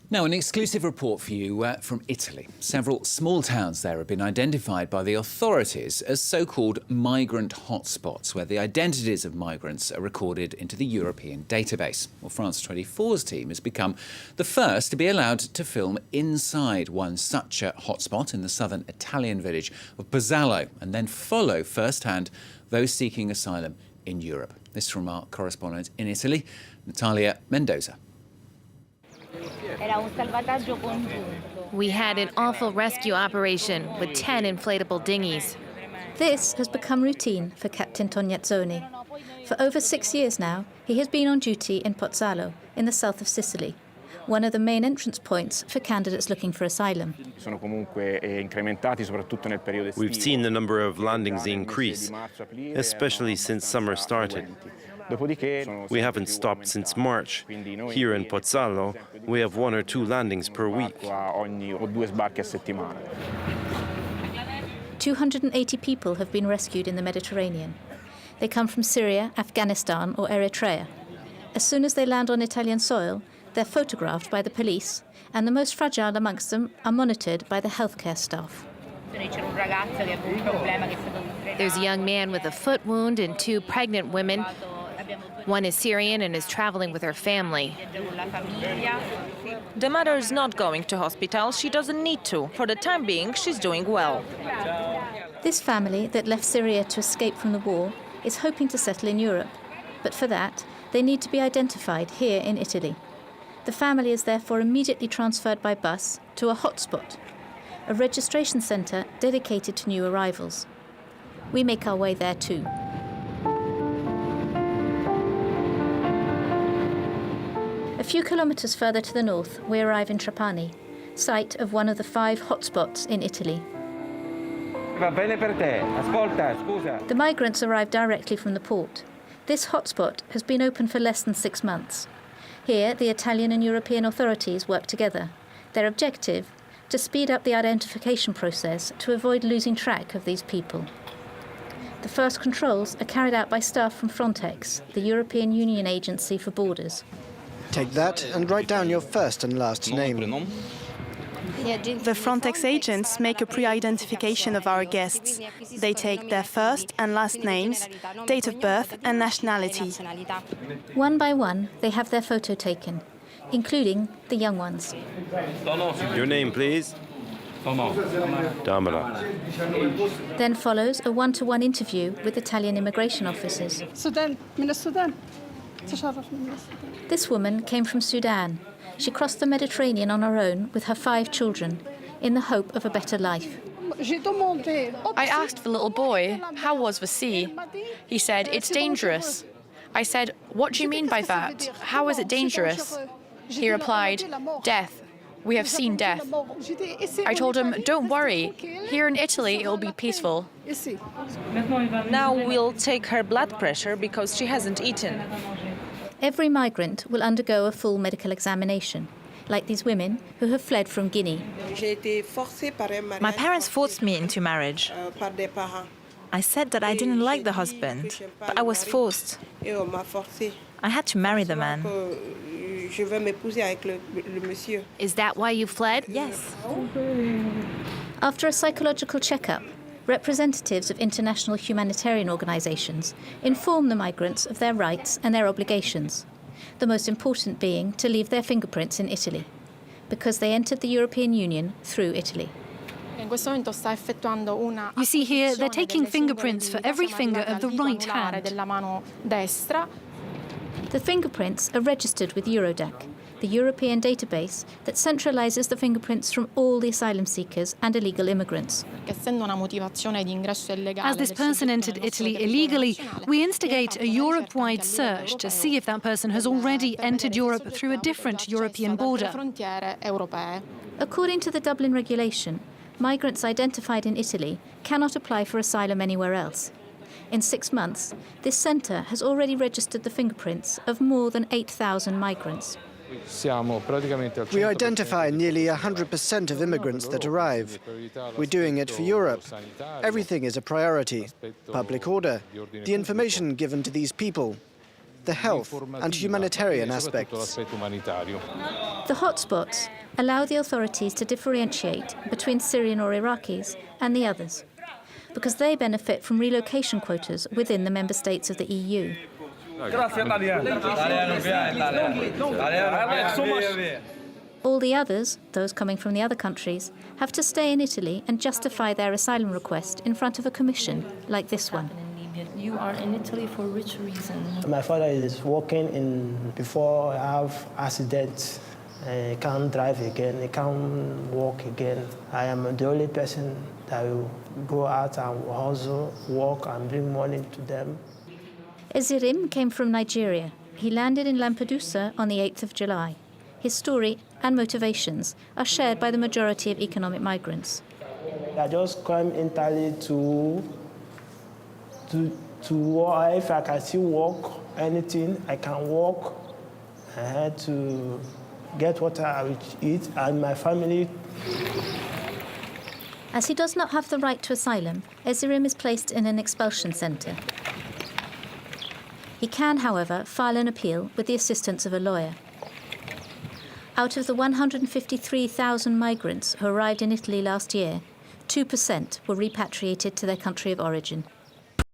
Now, an exclusive report for you from Italy. Several small towns there have been identified by the authorities as so-called migrant hotspots, where the identities of migrants are recorded into the European database. Well, France 24's team has become the first to be allowed to film inside one such a hotspot in the southern Italian village of Pozzallo, and then follow firsthand those seeking asylum in Europe. This from our correspondent in Italy, Natalia Mendoza. We had an awful rescue operation with 10 inflatable dinghies. This has become routine for Captain Tognazzoni. For over 6 years now, he has been on duty in Pozzallo, in the south of Sicily, one of the main entrance points for candidates looking for asylum. We've seen the number of landings increase, especially since summer started. We haven't stopped since March. Here in Pozzallo, we have 1 or 2 landings per week. 280 people have been rescued in the Mediterranean. They come from Syria, Afghanistan or Eritrea. As soon as they land on Italian soil, they're photographed by the police, and the most fragile amongst them are monitored by the healthcare staff. There's a young man with a foot wound and 2 pregnant women. One is Syrian and is traveling with her family. The mother is not going to hospital. She doesn't need to. For the time being, she's doing well. This family that left Syria to escape from the war is hoping to settle in Europe. But for that, they need to be identified here in Italy. The family is therefore immediately transferred by bus to a hotspot, a registration centre dedicated to new arrivals. We make our way there too. A few kilometres further to the north, we arrive in Trapani, site of one of the 5 hotspots in Italy. The migrants arrive directly from the port. This hotspot has been open for less than 6 months. Here, the Italian and European authorities work together. Their objective, to speed up the identification process to avoid losing track of these people. The first controls are carried out by staff from Frontex, the European Union Agency for Borders. Take that and write down your first and last name. The Frontex agents make a pre-identification of our guests. They take their first and last names, date of birth and nationality. One by one, they have their photo taken, including the young ones. Your name, please? Damara. Then follows a one-to-one interview with Italian immigration officers. This woman came from Sudan. She crossed the Mediterranean on her own with her 5 children, in the hope of a better life. I asked the little boy, how was the sea? He said, it's dangerous. I said, what do you mean by that? How is it dangerous? He replied, death. We have seen death. I told him, don't worry. Here in Italy, it will be peaceful. Now we'll take her blood pressure because she hasn't eaten. Every migrant will undergo a full medical examination, like these women who have fled from Guinea. My parents forced me into marriage. I said that I didn't like the husband, but I was forced. I had to marry the man. Is that why you fled? Yes. After a psychological checkup, representatives of international humanitarian organisations inform the migrants of their rights and their obligations, the most important being to leave their fingerprints in Italy, because they entered the European Union through Italy. You see here, they're taking fingerprints for every finger of the right hand. The fingerprints are registered with Eurodac, the European database that centralises the fingerprints from all the asylum seekers and illegal immigrants. As this person entered Italy illegally, we instigate a Europe-wide search to see if that person has already entered Europe through a different European border. According to the Dublin regulation, migrants identified in Italy cannot apply for asylum anywhere else. In 6 months, this centre has already registered the fingerprints of more than 8,000 migrants. We identify nearly 100% of immigrants that arrive. We're doing it for Europe. Everything is a priority. Public order, the information given to these people. the health and humanitarian aspects. The hotspots allow the authorities to differentiate between Syrian or Iraqis and the others, because they benefit from relocation quotas within the member states of the EU. All the others, those coming from the other countries, have to stay in Italy and justify their asylum request in front of a commission, like this one. You are in Italy for which reason? My father is working before I have accident. He can't drive again, he can't walk again. I am the only person that will go out and hustle, work and bring money to them. Ezirim came from Nigeria. He landed in Lampedusa on the 8th of July. His story and motivations are shared by the majority of economic migrants. I just came in Italy to work. If I can still work, anything, I can work. I had to get what I will eat and my family. As he does not have the right to asylum, Ezirim is placed in an expulsion centre. He can, however, file an appeal with the assistance of a lawyer. Out of the 153,000 migrants who arrived in Italy last year, 2% were repatriated to their country of origin.